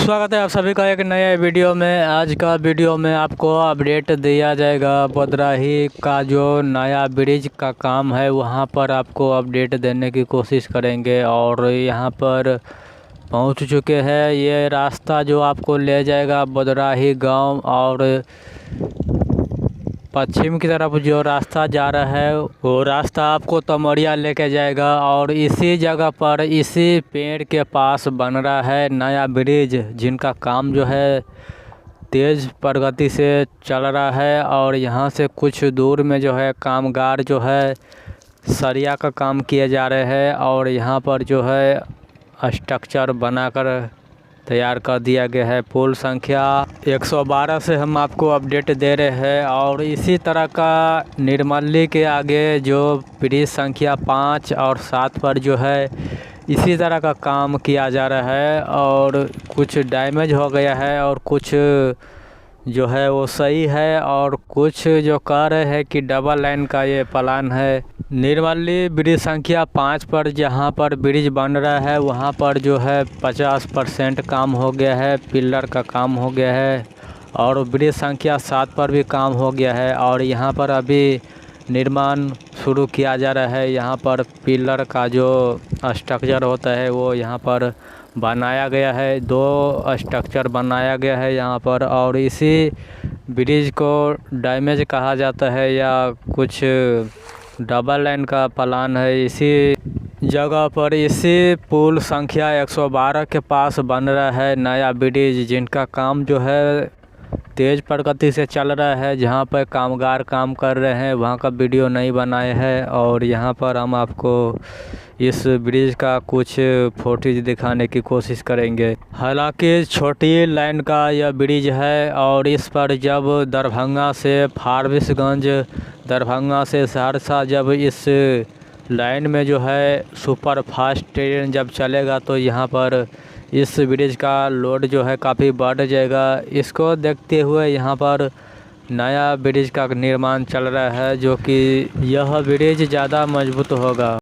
स्वागत है आप सभी का एक नए वीडियो में। आज का वीडियो में आपको अपडेट दिया जाएगा बदराही का जो नया ब्रिज का काम है वहां पर आपको अपडेट देने की कोशिश करेंगे। और यहां पर पहुंच चुके हैं। ये रास्ता जो आपको ले जाएगा बदराही गांव और पश्चिम की तरफ जो रास्ता जा रहा है वो रास्ता आपको तमरिया लेके जाएगा। और इसी जगह पर इसी पेड़ के पास बन रहा है नया ब्रिज, जिनका काम जो है तेज़ प्रगति से चल रहा है। और यहाँ से कुछ दूर में जो है कामगार जो है सरिया का काम किए जा रहे हैं। और यहाँ पर जो है स्ट्रक्चर बनाकर तैयार कर दिया गया है। पुल संख्या 112 से हम आपको अपडेट दे रहे हैं। और इसी तरह का निर्मली के आगे जो ब्रिज संख्या 5 और 7 पर जो है इसी तरह का काम किया जा रहा है। और कुछ डैमेज हो गया है और कुछ जो है वो सही है। और कुछ जो कह रहे हैं कि डबल लाइन का ये प्लान है। निर्मली ब्रिज संख्या 5 पर जहां पर ब्रिज बन रहा है वहां पर जो है 50% काम हो गया है, पिलर का काम हो गया है। और ब्रिज संख्या 7 पर भी काम हो गया है। और यहां पर अभी निर्माण शुरू किया जा रहा है। यहां पर पिलर का जो स्ट्रक्चर होता है वो यहां पर बनाया गया है। 2 स्ट्रक्चर बनाया गया है यहाँ पर। और इसी ब्रिज को डैमेज कहा जाता है या कुछ डबल लाइन का प्लान है। इसी जगह पर इसी पुल संख्या 112 के पास बन रहा है नया ब्रिज, जिनका काम जो है तेज़ प्रगति से चल रहा है। जहां पर कामगार काम कर रहे हैं वहां का वीडियो नहीं बनाए हैं। और यहां पर हम आपको इस ब्रिज का कुछ फुटेज दिखाने की कोशिश करेंगे। हालांकि छोटी लाइन का यह ब्रिज है। और इस पर जब दरभंगा से फारबिसगंज, दरभंगा से सहरसा जब इस लाइन में जो है सुपर फास्ट ट्रेन जब चलेगा तो यहाँ पर इस ब्रिज का लोड जो है काफ़ी बढ़ जाएगा। इसको देखते हुए यहाँ पर नया ब्रिज का निर्माण चल रहा है, जो कि यह ब्रिज ज़्यादा मजबूत होगा।